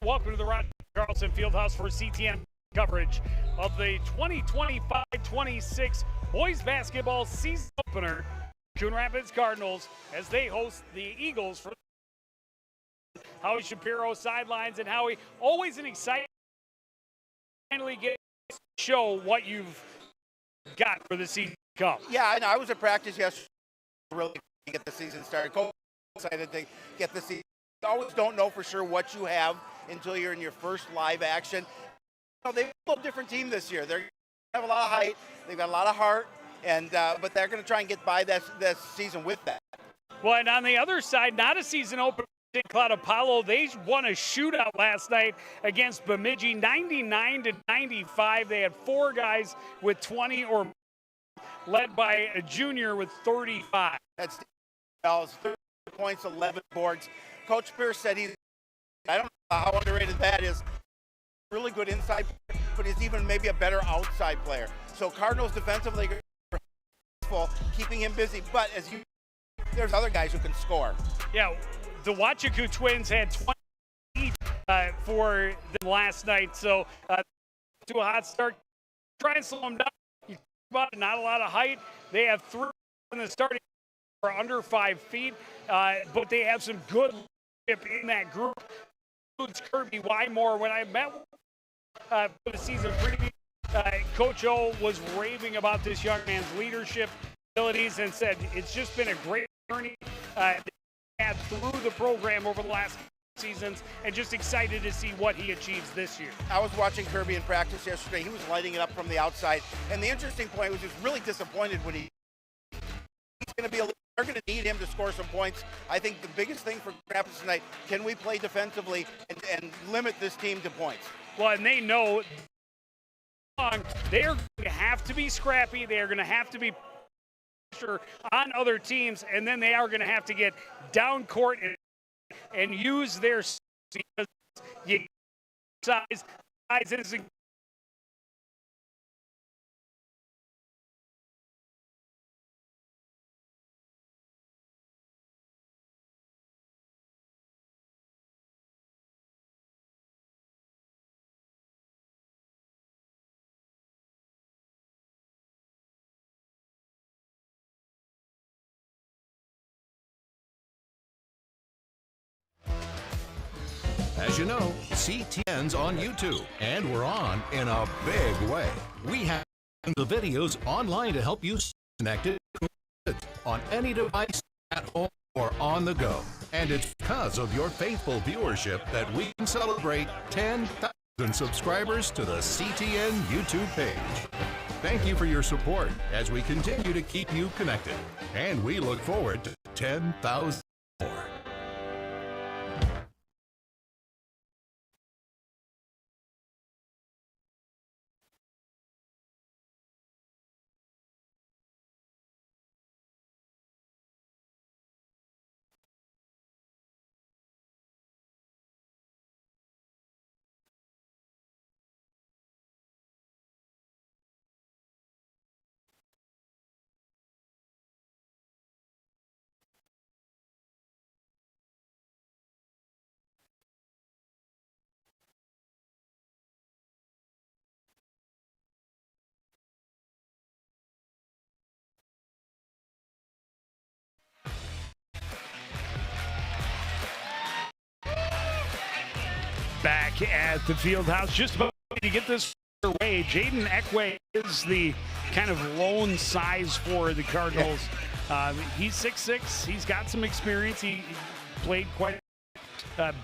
Welcome to the Rod Carlson Fieldhouse for CTN coverage of the 2025-26 boys basketball season opener. Coon Rapids Cardinals as they host the Eagles for Howie Shapiro sidelines, and Howie, always an exciting finally get to show what you've got for the season to come. Yeah, I know. I was at practice yesterday, really to get the season started. Coach excited to get the season. You always don't know for sure what you have until you're in your first live action. You know, they've a little different team this year. They have a lot of height, they've got a lot of heart, and but they're going to try and get by this season with that. Well, and on the other side, not a season opener. St. Cloud Apollo, they won a shootout last night against Bemidji, 99-95. They had four guys with 20 or more, led by a junior with 35. That's 30 points, 11 boards. Coach Pierce said I don't know how underrated that is. Really good inside, but he's even maybe a better outside player. So Cardinals defensively are keeping him busy, but there's other guys who can score. Yeah. The Wachaku twins had 20 for them last night, so to a hot start. Try and slow them down. You talk about it, not a lot of height. They have three in the starting for under 5 feet, but they have some good leadership in that group. Includes Kirby Wymore. When I met for the season preview, Coach O was raving about this young man's leadership abilities and said it's just been a great journey. Through the program over the last seasons, and just excited to see what he achieves this year. I was watching Kirby in practice yesterday. He was lighting it up from the outside, and the interesting point was he was really disappointed when he's going to be they're going to need him to score some points. I think the biggest thing for Rapids tonight, can we play defensively and limit this team to points? Well, and they know they are going to have to be scrappy. They are going to have to be on other teams, and then they are going to have to get down court and use their size isn't. As you know, CTN's on YouTube, and we're on in a big way. We have the videos online to help you connect it on any device, at home, or on the go. And it's because of your faithful viewership that we can celebrate 10,000 subscribers to the CTN YouTube page. Thank you for your support as we continue to keep you connected. And we look forward to 10,000 more. Back at the field house, just about to get this away. Jaden Ekwe is the kind of lone size for the Cardinals. He's 6'6". He's got some experience. He played quite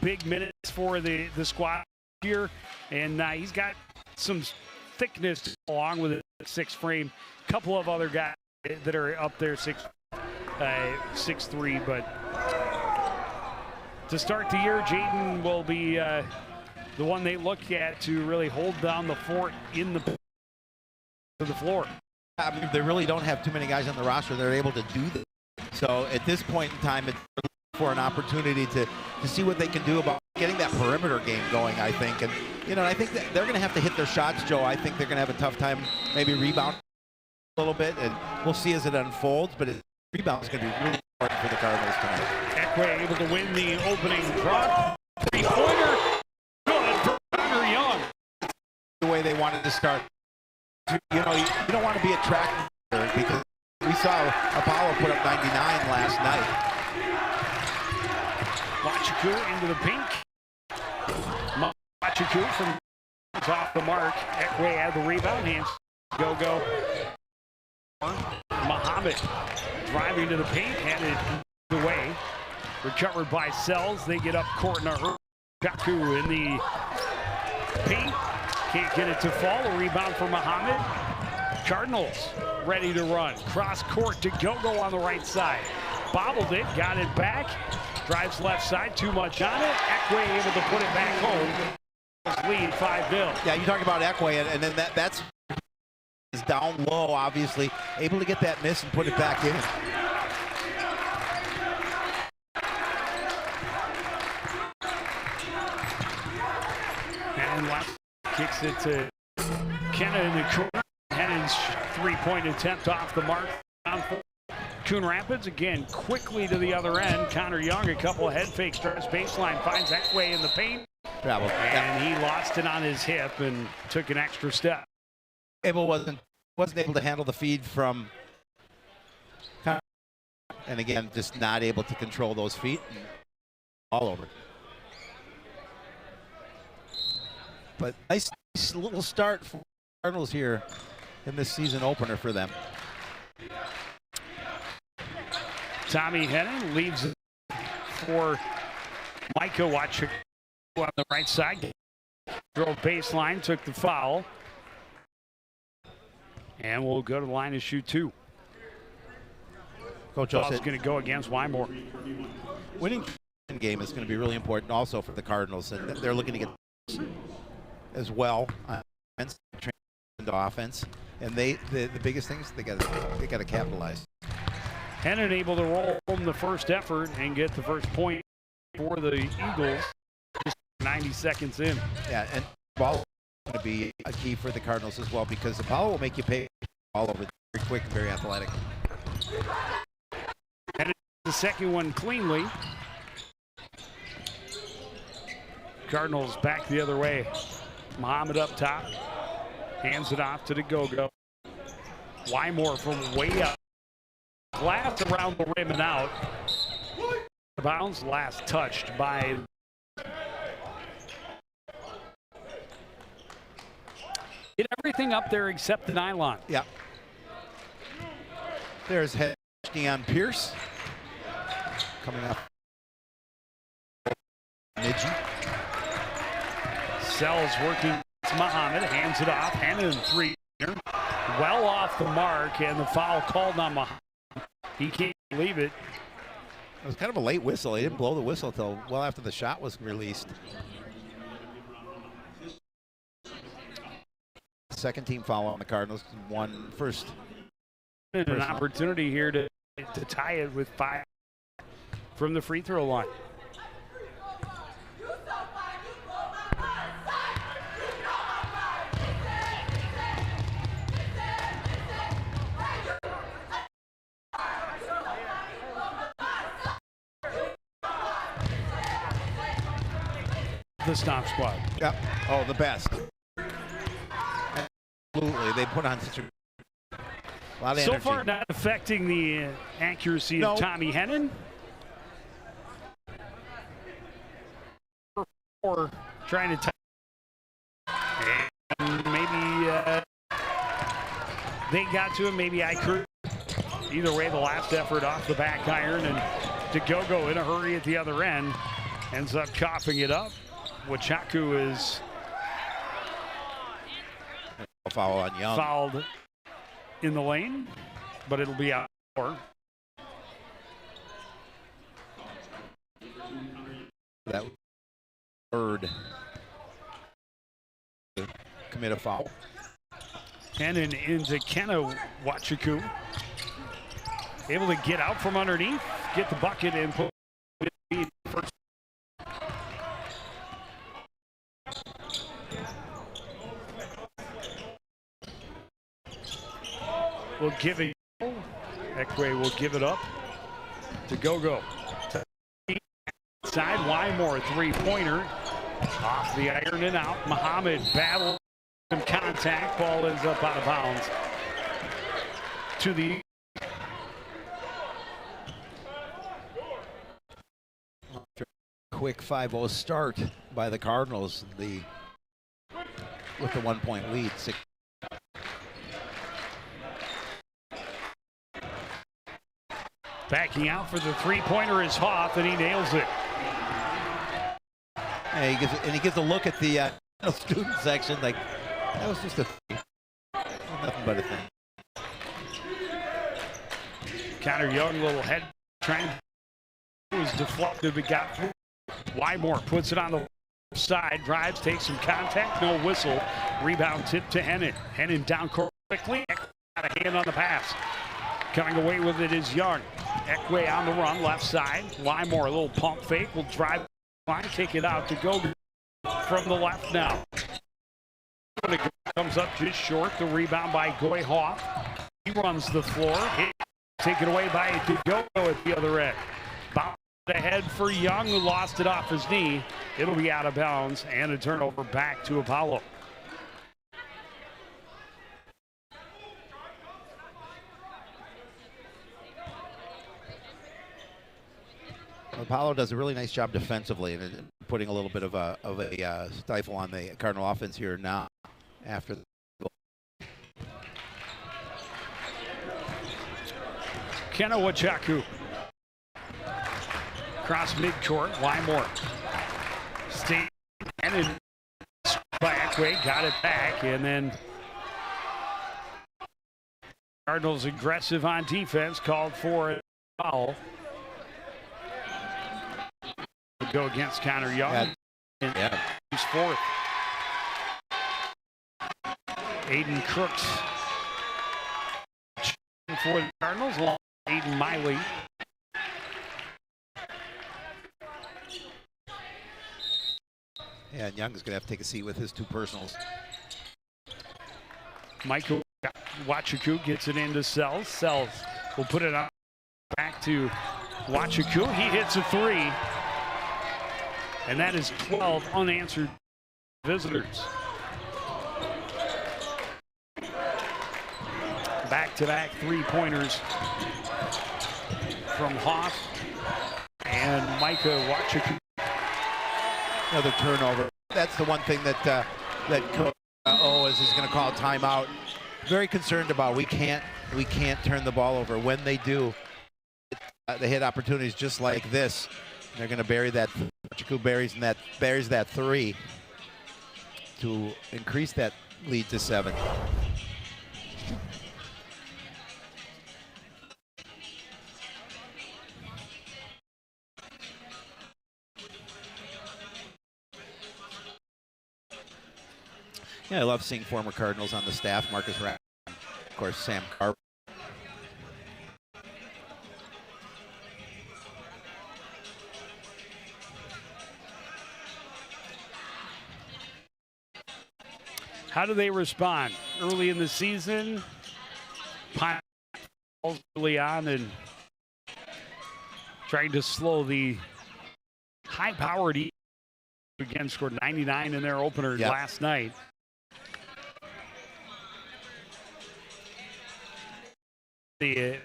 big minutes for the squad here, and he's got some thickness along with a 6 frame. A couple of other guys that are up there 6'3", but to start the year, Jaden will be the one they look at to really hold down the fort in the floor. I mean, they really don't have too many guys on the roster that are able to do this. So at this point in time, it's for an opportunity to see what they can do about getting that perimeter game going, I think. And, you know, I think that they're going to have to hit their shots, Joe. I think they're going to have a tough time maybe rebound a little bit, and we'll see as it unfolds. But rebound is going to be really important for the Cardinals tonight. Ekwe able to win the opening draw. Three-pointer. Good. way they wanted to start. You know, you don't want to be a track because we saw Apollo put up 99 last night. Wachiku into the pink. Wachiku from off the mark. Ekwe had the rebound. Hands go. Muhammad driving to the paint, handed it away. Recovered by Sells. They get up court now. Jaku in the paint. Can't get it to fall. A rebound for Muhammad. Cardinals ready to run. Cross court to Go-Go on the right side. Bobbled it, got it back. Drives left side, too much on it. Ekwe able to put it back home. Lead 5-0. Yeah, you talk about Ekwe, and then that's is down low, obviously. Able to get that miss and put it back in. And Left kicks it to Kenna in the corner. Hennon's three-point attempt off the mark. Coon Rapids again quickly to the other end. Connor Young, a couple of head fakes, drives baseline, finds Ekwe in the paint. Travel. And he lost it on his hip and took an extra step. Abel wasn't able to handle the feed from, and again, just not able to control those feet. All over. But nice little start for Cardinals here in this season opener for them. Tommy Hennon leaves it for Micah Wachiku on the right side. Drove baseline, took the foul. And we'll go to the line to shoot two. Coach Ball's going to go against Wymore. Winning game is going to be really important also for the Cardinals, and they're looking to get as well on offense, into offense. And the biggest thing is they got to capitalize. Hennon able to roll from the first effort and get the first point for the Eagles. Just 90 seconds in. Yeah, and ball is going to be a key for the Cardinals as well, because Apollo will make you pay all over very quick and very athletic. Hennon the second one cleanly. Cardinals back the other way. Muhammad up top. Hands it off to the Go-Go. Wymore from way up. Glass around the rim and out. Bounds last touched by. Get everything up there except the nylon. Yeah. There's Deion Pierce coming up. Midgie. Sells working. Muhammad hands it off. Hennon three. Well off the mark, and the foul called on Muhammad. He can't leave it. It was kind of a late whistle. He didn't blow the whistle until well after the shot was released. Second team foul on the Cardinals. One first. An opportunity here to tie it with 5 from the free throw line. The Stomp Squad. Yep. Oh, the best. Absolutely. They put on such a lot of energy. So far, not affecting the accuracy of Tommy Hennon. Or trying to and maybe they got to him. Maybe I could. Either way, the last effort off the back iron, and to Go-Go in a hurry at the other end ends up coughing it up. Wachiku is a foul on Young. Fouled in the lane, but it'll be out. That third commit a foul. Hennon into Kenna Wachiku. Able to get out from underneath, get the bucket, and put it first. Will give it. Ekwe will give it up to Go-Go. Side Wymore three-pointer off the iron and out. Muhammad battle some contact. Ball ends up out of bounds to the quick 5-0 start by the Cardinals. With the 1-point lead. Backing out for the three-pointer is Hoff, and he nails it. Yeah, he gets a look at the student section like, that was just nothing but a thing. Connor Young, little head trying. It was deflected, but got through. Wymore puts it on the side, drives, takes some contact, no whistle. Rebound tip to Hennon. Hennon down court quickly. Got a hand on the pass. Coming away with it is Young. Ekwe on the run, left side. Wymore, a little pump fake, will drive, line, kick it out to go from the left now. Comes up just short. The rebound by Goy Hoff. He runs the floor. Taken away by Dugo at the other end. Bounce ahead for Young, who lost it off his knee. It'll be out of bounds and a turnover back to Apollo. Apollo does a really nice job defensively and putting a little bit of a stifle on the Cardinal offense here now after the goal. Kenna Wachaku. Cross midcourt, Wymore. Steve and back way, got it back, and then Cardinals aggressive on defense, called for a foul. Go against Connor Young. Yeah. He's fourth. Aiden Crooks for the Cardinals. Aiden Miley. Yeah, and Young's going to have to take a seat with his two personals. Michael Wachaku gets it into Sells. Sells will put it on back to Wachaku. He hits a three. And that is 12 unanswered visitors. Back-to-back three-pointers from Hoff and Micah Wachaku. Another turnover. That's the one thing that Coach is going to call a timeout. Very concerned about. We can't turn the ball over. When they do, they hit opportunities just like this. They're going to bury that. Wachaku buries that three to increase that lead to 7. Yeah, I love seeing former Cardinals on the staff. Marcus Rapp, of course, Sam Carp. How do they respond early in the season? Early on and trying to slow the high-powered again, scored 99 in their opener last night. The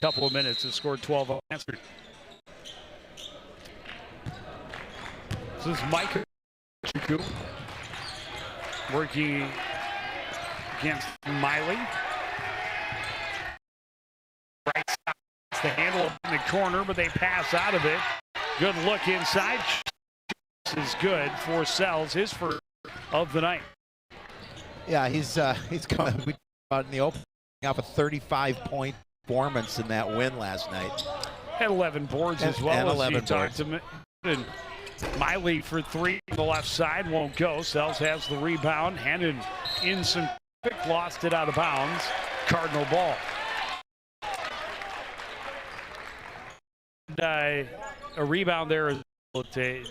couple of minutes has scored 12 unanswered. This is Mike Wachaku working against Miley. Right side, the handle in the corner, but they pass out of it. Good look inside. This is good for Sells, his first of the night. Yeah, he's coming out in the open off a 35-point performance in that win last night. Had 11 boards as well. And 11 as you talked to and Miley for three on the left side won't go. Sells has the rebound. Handed in some quick, lost it out of bounds. Cardinal ball. And, a rebound there is able to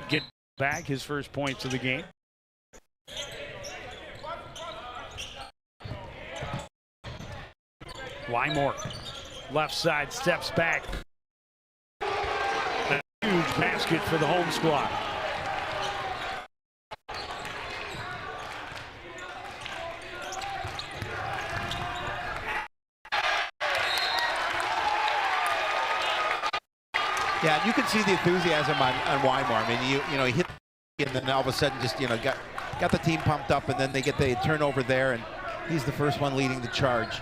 get back his first points of the game. Wymore, left side, steps back. A huge basket for the home squad. Yeah, you can see the enthusiasm on Wymore. I mean, you know, he hit, and then all of a sudden just, you know, got the team pumped up, and then they get the turnover there, and he's the first one leading the charge.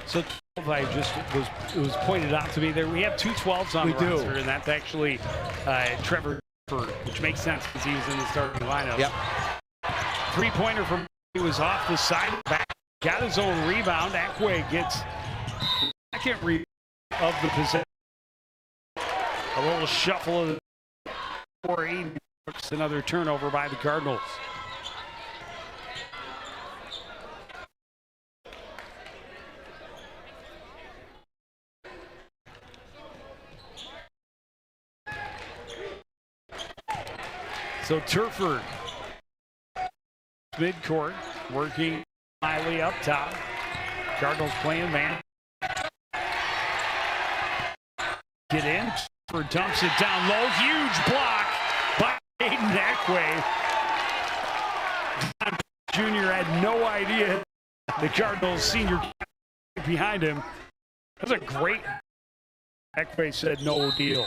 So it was pointed out to me there we have two 12s on the roster, and that's actually Trevor, which makes sense because he was in the starting lineup. Yep. Three-pointer from he was off the side back, got his own rebound. Akwe gets second rebound of the possession. A little shuffle of the 4-8. Another turnover by the Cardinals. So Turford, midcourt, working highly up top. Cardinals playing man. Get in. Turford dumps it down low. Huge block by Aiden Akwe. John Jr. had no idea the Cardinals senior behind him. That was a great. Akwe said no deal.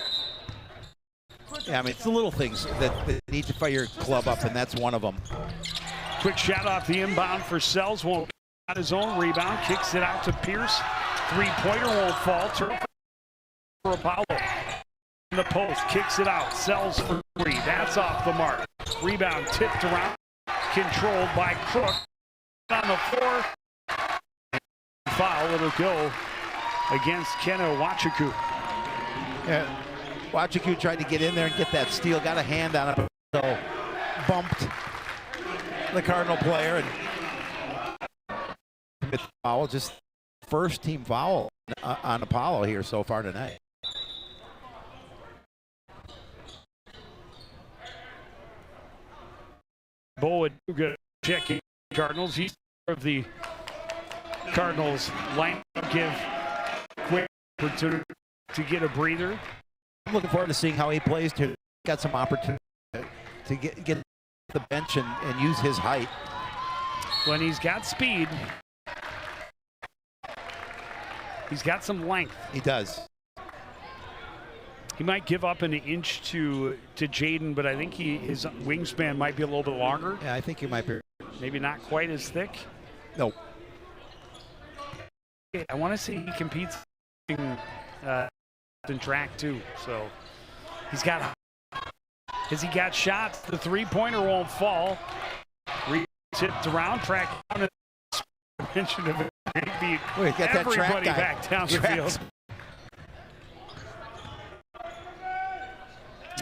Yeah, I mean, it's the little things that need to fire your club up, and that's one of them. Quick shot off the inbound for Sells. Won't got his own rebound. Kicks it out to Pierce. Three-pointer won't fall. Turn for Apollo. In the post. Kicks it out. Sells for three. That's off the mark. Rebound tipped around. Controlled by Crook. On the floor. Foul. It'll go against Keno Wachaku. Yeah. Wachaku tried to get in there and get that steal, got a hand on it, so bumped the Cardinal player and foul, just first team foul on Apollo here so far tonight. Bowen checking Cardinals. He's of the Cardinals line. Give quick opportunity to get a breather. I'm looking forward to seeing how he plays. Got some opportunity to get the bench and use his height. When he's got speed, he's got some length. He does. He might give up an inch to Jaden, but I think his wingspan might be a little bit longer. Yeah, I think he might be. Maybe not quite as thick. No. I want to say he competes in track too, so has he got shots? The three-pointer won't fall. Tipped around, track down, mention of everybody back down the field.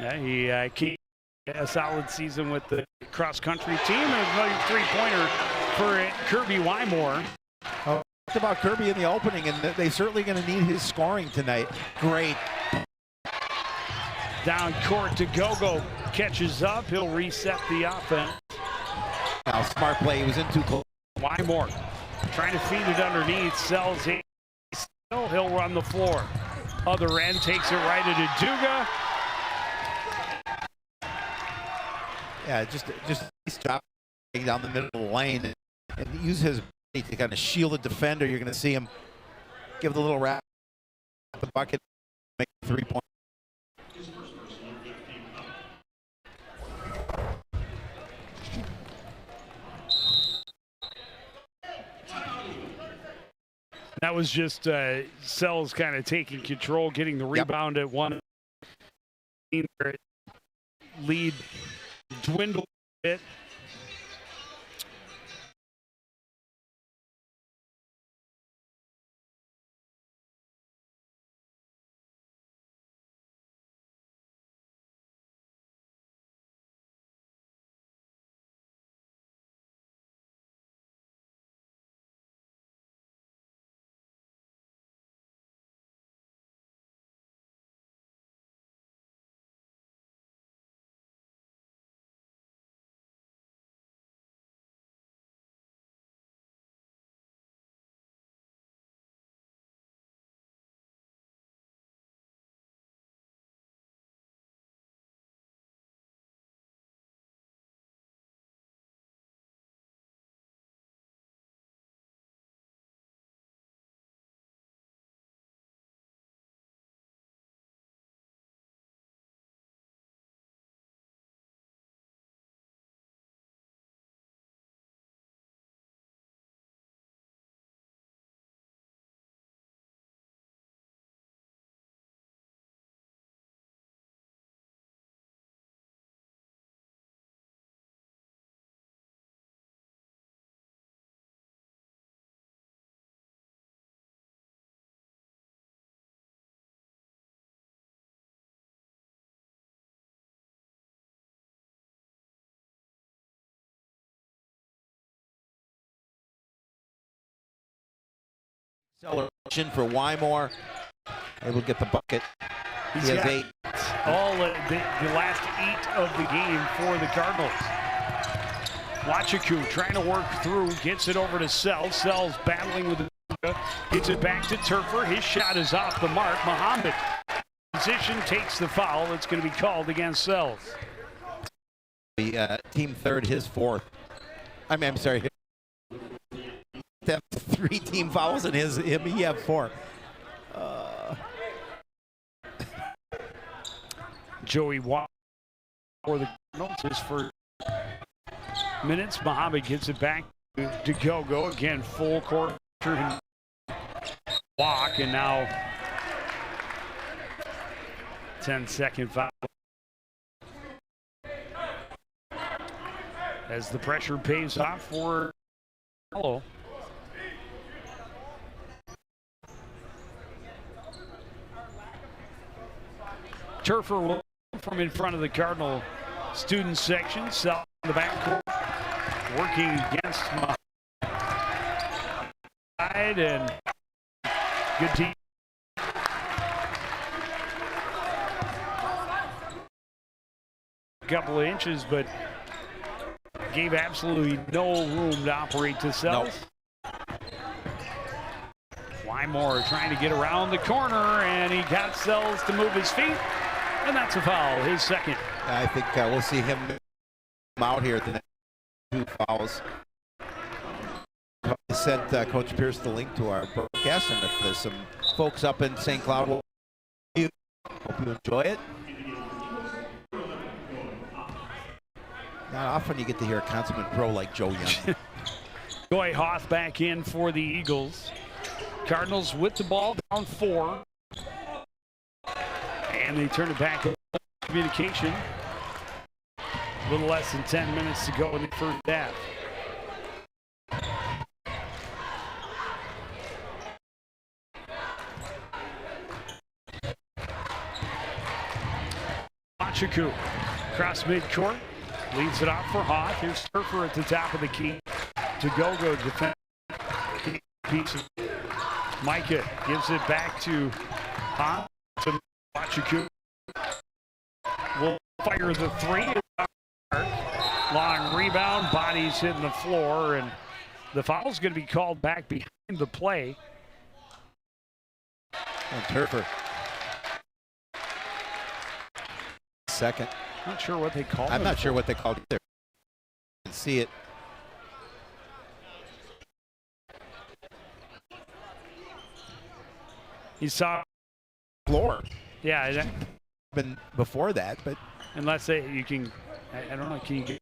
Yeah, he keeps a solid season with the cross-country team, and another three-pointer for Kirby Wymore. About Kirby in the opening, and they're certainly going to need his scoring tonight. Great. Down court to Gogo, catches up. He'll reset the offense. Now, smart play. He was in too close. Wymore trying to feed it underneath. Sells it. Still, he'll run the floor. Other end takes it right into Duga. Yeah, just he's dropping down the middle of the lane and use his body to kind of shield the defender. You're going to see him give the little wrap the bucket, make 3 points. That was just Sells kind of taking control, getting the rebound at one. Lead dwindled a bit. Celebration for Wymore. Able to get the bucket. He has 8. All the last 8 of the game for the Cardinals. Wachiku trying to work through, gets it over to Sells. Sells battling with the gets it back to Turfer. His shot is off the mark. Muhammad position takes the foul. It's going to be called against Sells. The team third, his 4th. I'm sorry. Have 3 team fouls in him. He have 4. Joey Watt for the Cardinals. His first minutes. Muhammad gets it back to Go again. Full court walk, and now 10-second foul. As the pressure pays off for Hello. Turfer from in front of the Cardinal student section. Sell in the backcourt. Working against side, and good team. A couple of inches, but gave absolutely no room to operate to Sells. Wymore trying to get around the corner, and he got Sells to move his feet, and that's a foul, his second. I think we'll see him out here at the next 2 fouls. I sent Coach Pierce the link to our broadcast, and if there's some folks up in St. Cloud, hope you enjoy it. Not often you get to hear a consummate pro like Joe Young. Goy Hoth back in for the Eagles. Cardinals with the ball, down 4. And they turn it back in communication. A little less than 10 minutes to go in the first half. Wachiku across midcourt. Leads it off for Hoth. Here's Surfer at the top of the key. To go defend. Micah gives it back to Hoth. To Wachiku. Will fire the 3. Long rebound. Bodies hitting the floor. And the foul's going to be called back behind the play. And Turfer. Second. Not sure what they called. I'm not sure what they called either. You can see it. He saw Floor. Yeah. Been before that, but unless you can, I don't know. Can you get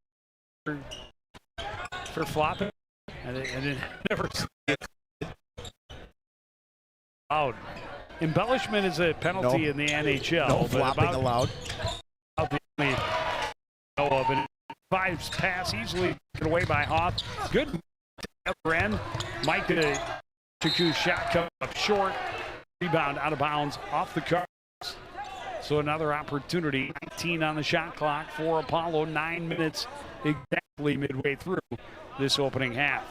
for flopping? I didn't never see it. Allowed. Embellishment is a penalty in the NHL. No flopping allowed. Know of it. 5 pass easily taken away by Hoth. Good upper end. Micah Chiku's shot come up short. Rebound out of bounds off the Cards. So another opportunity. 19 on the shot clock for Apollo. 9 minutes exactly midway through this opening half.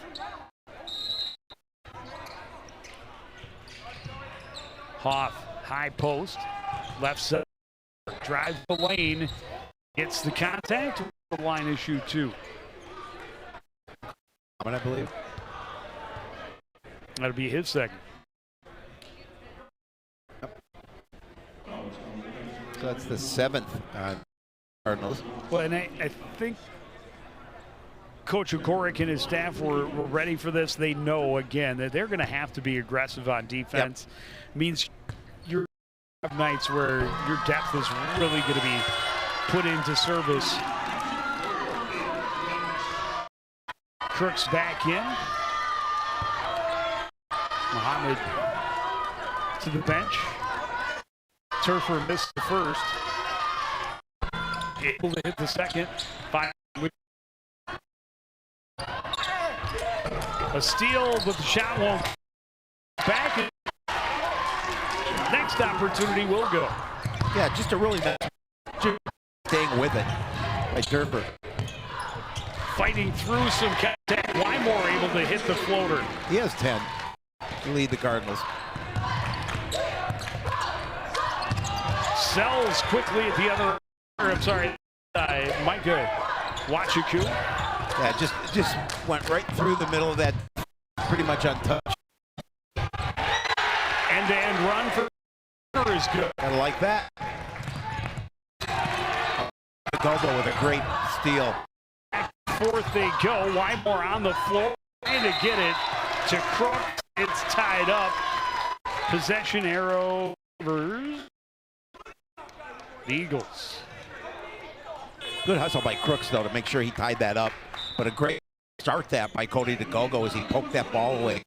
Hoth, high post, left side, drives the lane, gets the contact, the line issue 2. I believe. That'll be his second. So that's the 7th on Cardinals. Well, and I think Coach Okoric and his staff were ready for this. They know, again, that they're going to have to be aggressive on defense. Yep. Means you're have nights where your depth is really going to be put into service. Crooks back in. Muhammad to the bench. Turfer missed the first. Able to hit the second. A steal, but the shot won't back. Next opportunity will go. Yeah, just a really nice staying with it by Turfer. Fighting through some contact. Wymore able to hit the floater. He has 10. to lead the Cardinals. Sells quickly at the other. I'm sorry, Micah Wachiku. Yeah, just went right through the middle of that, pretty much untouched. End-to-end run for is good. Gotta like that. Gogo with a great steal. Fourth they go. Wymore on the floor trying to get it to Crook. It's tied up. Possession arrow overs. The Eagles. Good hustle by Crooks, though, to make sure he tied that up. But a great start that by Cody DeGogo as he poked that ball away.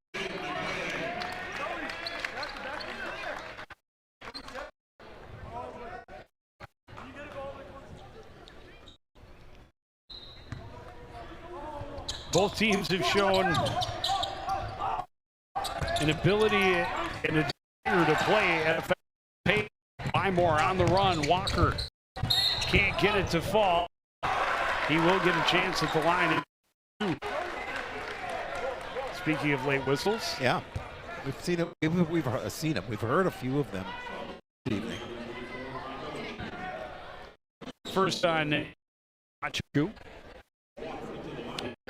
Both teams have shown an ability and a desire to play at a pace. Wymore on the run. Walker can't get it to fall. He will get a chance at the line. Speaking of late whistles. Yeah, we've seen it. We've seen them. We've heard a few of them this evening. First on Wachiku.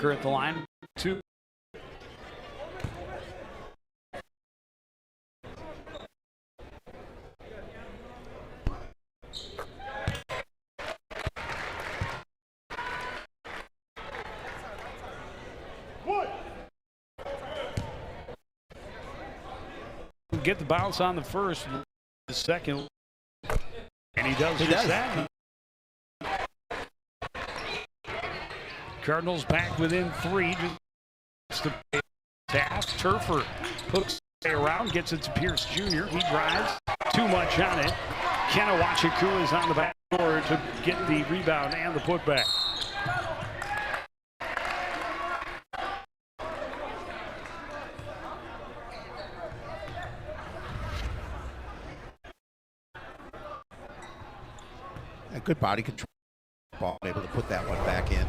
At the line. 2. Get the bounce on the first, the second, and he does just that. Cardinals back within 3. Just to pass. Turfer hooks around, gets it to Pierce Jr. He drives. Too much on it. Kenna Wachiku is on the back door to get the rebound and the putback. A good body control ball, able to put that one back in.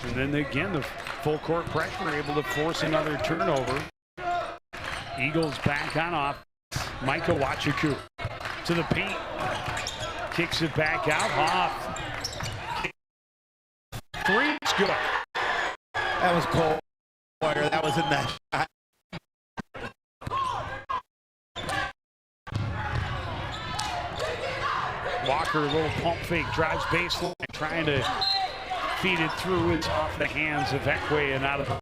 And then again, the full court pressure, able to force another turnover. Eagles back on off. Micah Wachiku to the paint. Kicks it back out. Hoff. 3 is good. That was cold. That was in that shot. Walker, a little pump fake, drives baseline, trying to feed it through. It's off the hands of Ekwe and out of the.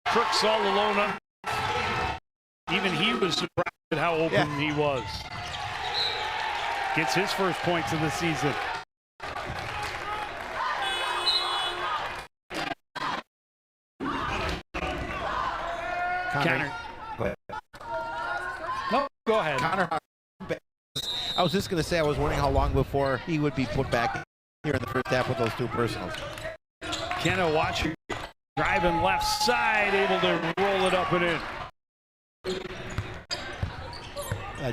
Crooks all alone. Even he was surprised at how open he was. Gets his first points of the season. Connor. Go ahead. No, go ahead. Connor. I was just going to say, I was wondering how long before he would be put back here in the first half with those 2 personals. Kenna Wachiku driving left side, able to roll it up and in.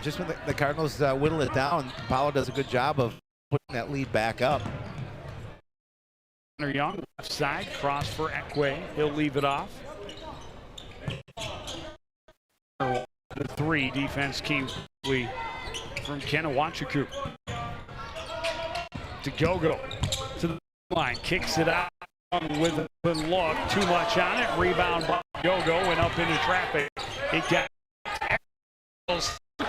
Just when the Cardinals whittle it down, Paulo does a good job of putting that lead back up. Connor Young, left side, cross for Ekwe. He'll leave it off. The 3 defense came from Kenna Wachiku. To Gogo to the line, kicks it out with a look. Too much on it. Rebound by Gogo and up into traffic. It got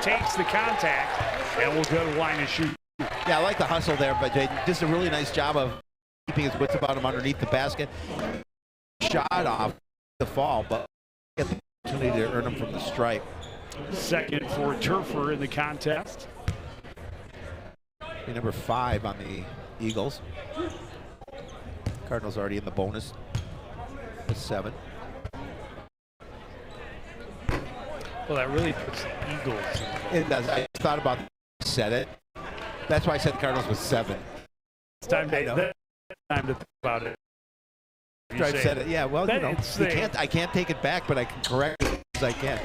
takes the contact and will go to the line and shoot. Yeah, I like the hustle there, but just a really nice job of keeping his wits about him underneath the basket. Shot off the fall, but get the opportunity to earn him from the stripe. Second for Turfer in the contest. Number 5 on the Eagles. Cardinals already in the bonus with 7. Well, that really puts the Eagles in the It does. I thought about said it. That's why I said the Cardinals was 7. It's time to think about it. I said it. Yeah, well, you know, I can't take it back, but I can correct it as I can.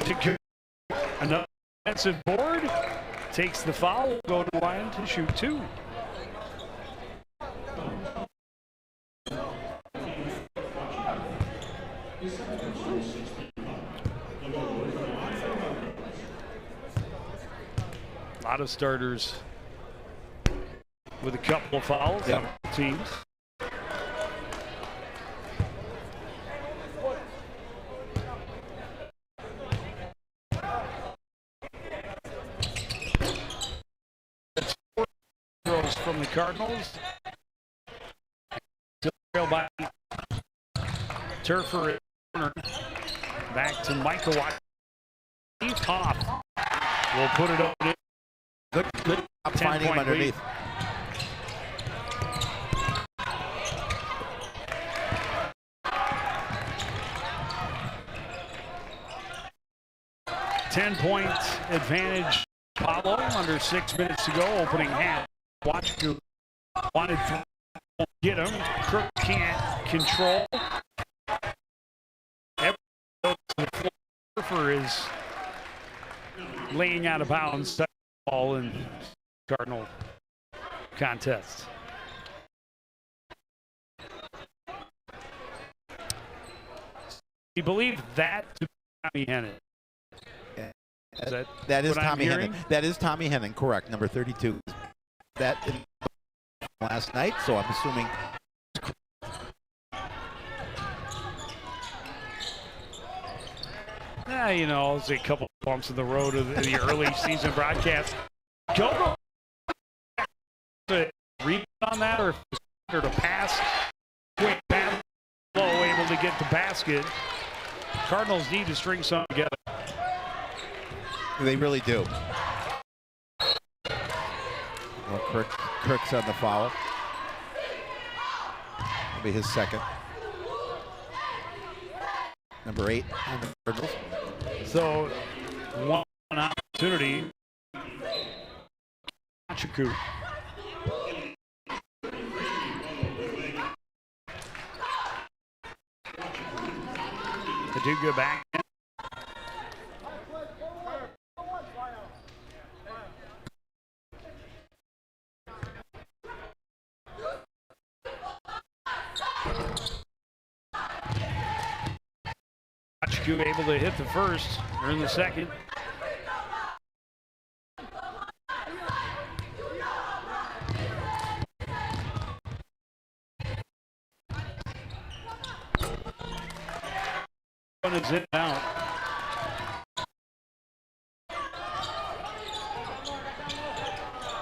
to go. Another offensive board. Takes the foul. Go to the line to shoot 2. A lot of starters with a couple of fouls on teams. That's 4 throws from the Cardinals. Still by Turfer at corner. Back to Michael Watt. Tough. We'll put it up. Good finding him underneath. Ten-point advantage. Apollo under 6 minutes to go. Opening half. Watch who wanted to get him. Crook can't control. Surfer is laying out of bounds. Ball in Cardinal contest. You believe that to be Tommy Hennon? That is Tommy hearing? Hennon. That is Tommy Hennon, correct, number 32. That last night, so I'm assuming. Yeah, you know, it's a couple bumps in the road of the early season broadcast. Go to rebound on that, or to pass. Quick pass, low, able to get the basket. Cardinals need to string something together. They really do. Well, Kirk's on the foul. That'll be his second. Number 8 on the Cardinals. So, one opportunity. Chiku. They do go back. Chiku able to hit the first or in the second. One is in out.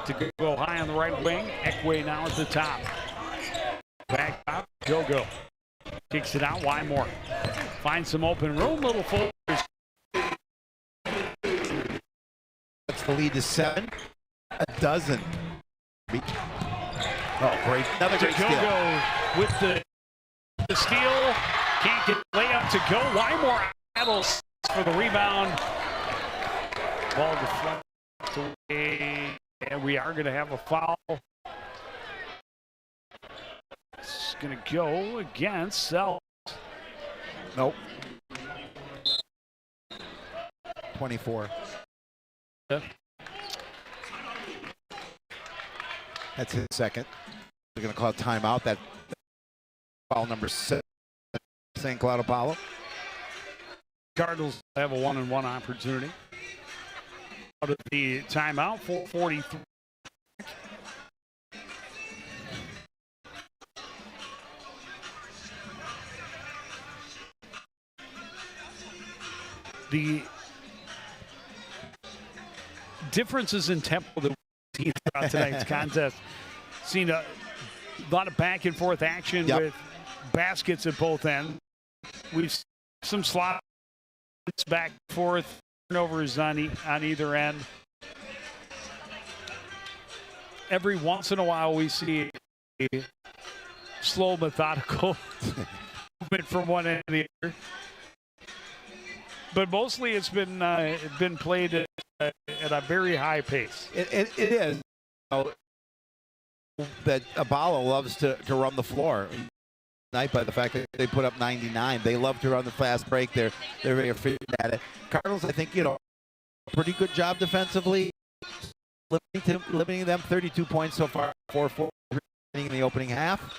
To go high on the right wing. Ekwe now at the top. Back up. Go. Kicks it out. Wymore finds some open room. Little full. That's the lead to 7. A dozen. Oh, great. Another great steal. Go with the steal. Can't get layup to go. Wymore battles for the rebound. Ball deflected away. And we are going to have a foul. It's going to go against Self. Nope. 24. Yeah. That's his second. They're going to call a timeout. That foul number 7. St. Cloud Apollo. Cardinals have a 1-on-1 opportunity. Out of the timeout, 4:43. The differences in tempo that we've seen throughout tonight's contest. Seen a lot of back and forth action with baskets at both ends. We've seen some slots back and forth, turnovers on either end. Every once in a while, we see a slow, methodical movement from one end to the other. But mostly it's been played at a very high pace. It is. That Apollo loves to run the floor. night by the fact that they put up 99. They love to run the fast break. They're very efficient at it. Cardinals, I think, pretty good job defensively, limiting them 32 points so far, 4-4 in the opening half.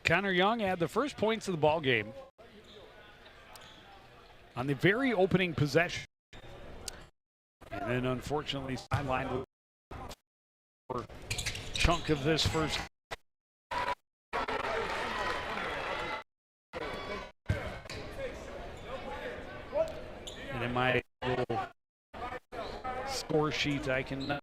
Connor Young had the first points of the ball game on the very opening possession. And then unfortunately sidelined for a chunk of this first. And in my little score sheet, I can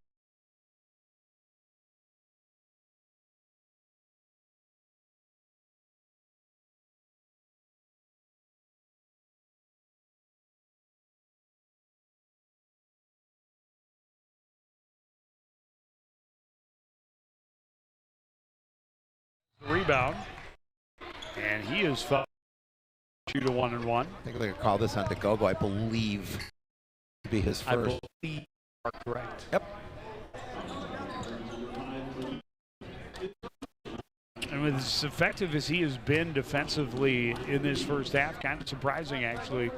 rebound, and he is 2 to 1-1. I think they're going to call this on DeGogo, I believe, to be his first. I believe you are correct. Yep. And with as effective as he has been defensively in this first half, kind of surprising actually,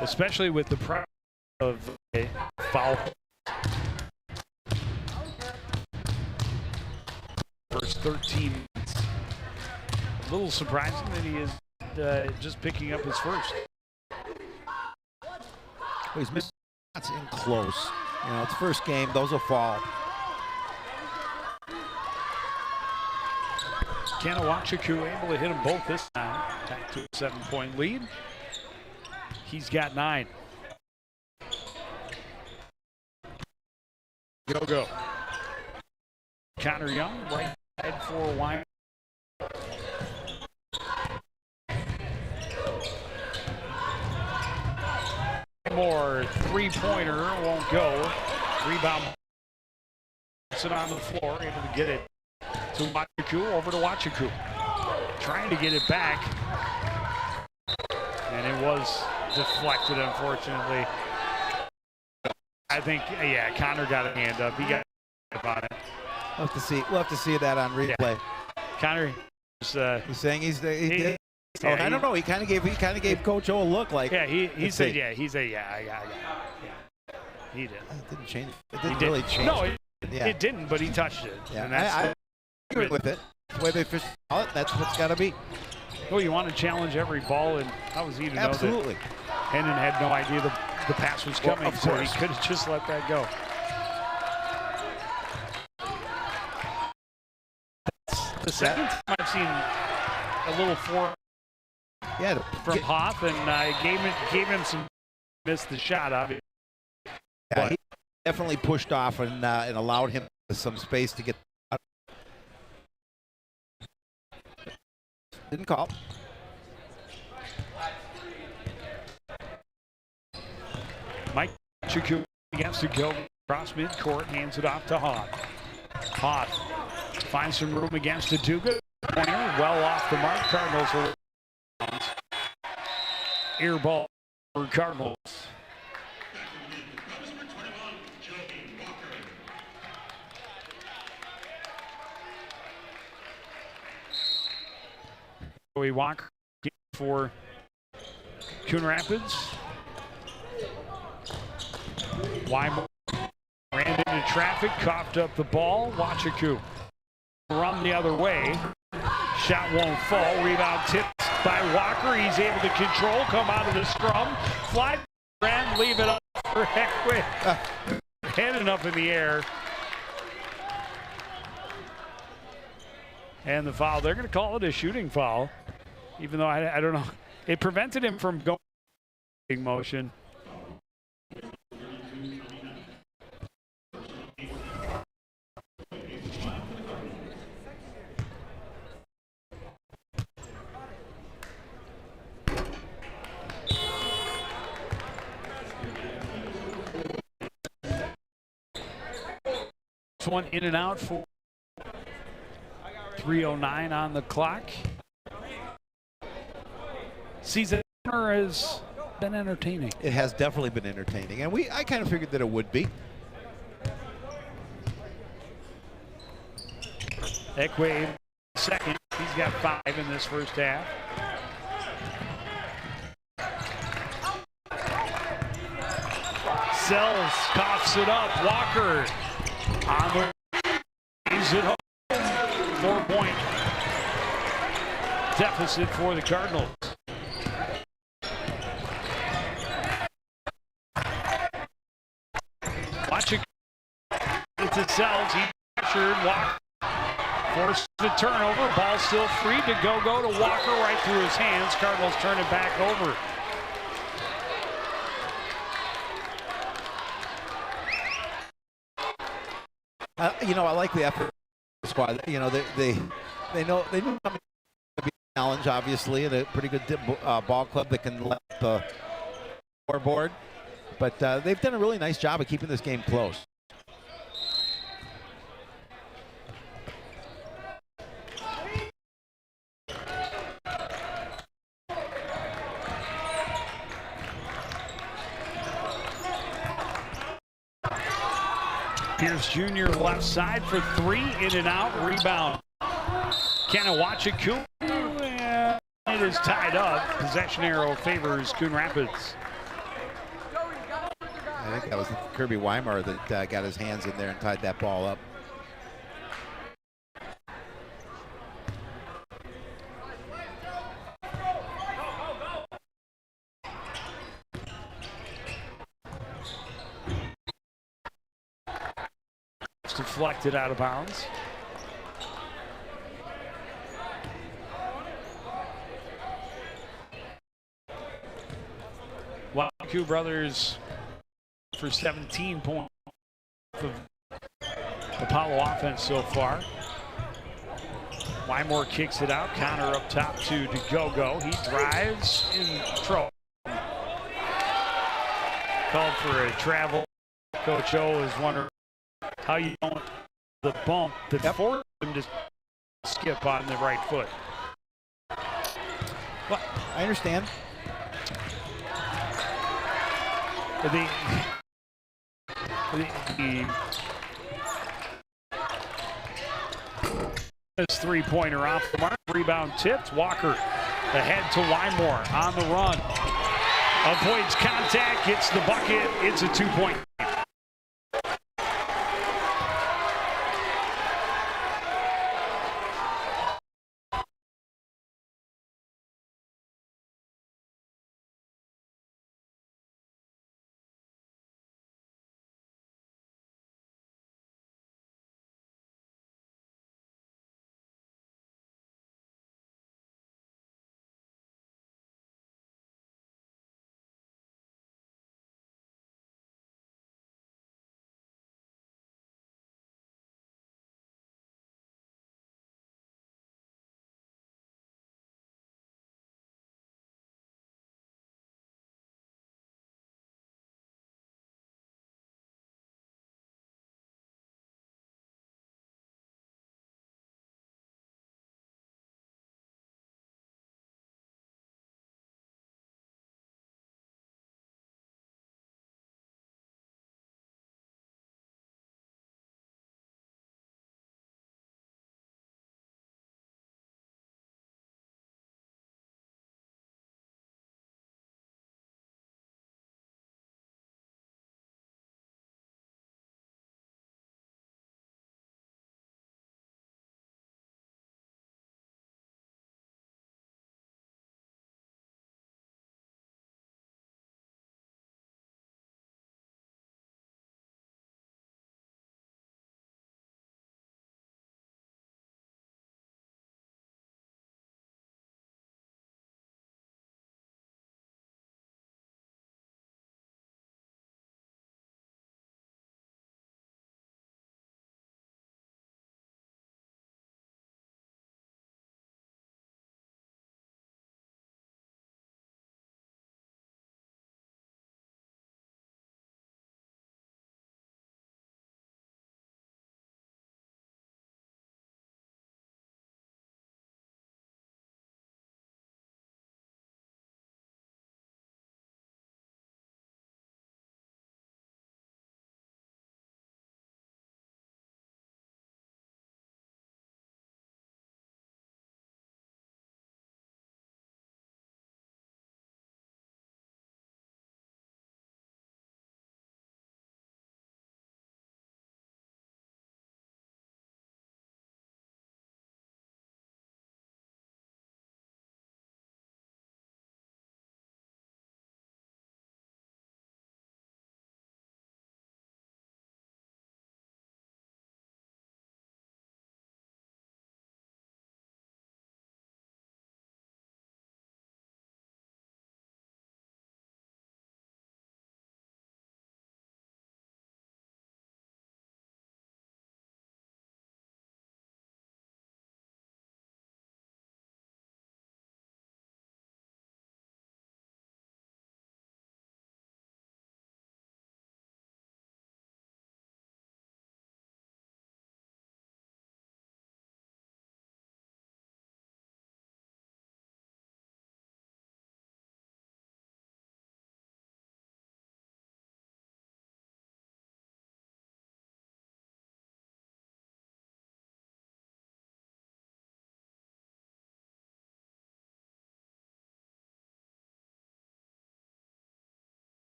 especially with the pressure of a foul. First 13 minutes. A little surprising that he is just picking up his first. He's missing shots in close. It's first game, those will fall. Kanawachiku able to hit them both this time. Back to a 7-point lead. He's got 9. Go. Connor Young, right side for Wyoming. More three-pointer won't go. Rebound. Sit on the floor, able to get it to Wachiku, over to Wachiku. Trying to get it back. And it was deflected, unfortunately. I think, yeah, Connor got a hand up. He got about it. We'll have to see that on replay. Yeah. Connor is, he's saying he did. Yeah, I don't know. He kind of gave Coach O a look like. Yeah, he said, yeah. He said, yeah, I got it. Yeah. He did. It didn't change. It didn't really change. No, it didn't, but he touched it. Yeah, and that's I agree with it. The way they fish it, that's what's got to be. Well, you want to challenge every ball, and how was he to know that Absolutely. Hendon had no idea the pass was coming, of so he course. could have just let that go. The second time I've seen a little from Hoff, and gave him some, missed the shot of it. Yeah, he definitely pushed off and allowed him some space to get out. Didn't call. Mike Chuku against to go across midcourt, hands it off to Hoff. Hoff finds some room against the Duga. Pointer well off the mark. Cardinals will air ball for Cardinals. Joey Walker for Coon Rapids. Wyman ran into traffic, coughed up the ball. Wachiku run the other way. Shot won't fall. Rebound tipped by Walker. He's able to control, come out of the scrum, fly and leave it up for Heckwick. Heading up in the air. And the foul, they're going to call it a shooting foul, even though I don't know. It prevented him from going in motion. This one in and out for 3:09 on the clock. Season has been entertaining. It has definitely been entertaining, and I kind of figured that it would be. Ekwe second. He's got 5 in this first half. Sells, coughs it up. Walker on the he's it home. 4-point deficit for the Cardinals. Watch it. It's Sells. He pressured Walker. Forced the turnover. Ball still free to go to Walker right through his hands. Cardinals turn it back over. I like the effort of the squad. They know they knew coming to be a challenge, obviously, and a pretty good ball club that can let the scoreboard. But they've done a really nice job of keeping this game close. Pierce Jr. left side for 3, in and out, rebound. Kanawatchik Coon. It is tied up. Possession arrow favors Coon Rapids. I think that was Kirby Weimar that got his hands in there and tied that ball up. Deflected out of bounds. Waku brothers for 17 points of Apollo offense so far. Wymore kicks it out. Connor up top to Go. He drives in trouble. Called for a travel. Coach O is wondering how you don't the bump that forced him to skip on the right foot. Well, I understand. This 3-pointer off the mark. Rebound tipped. Walker ahead to Wymore on the run. Avoids contact, gets the bucket. It's a 2-point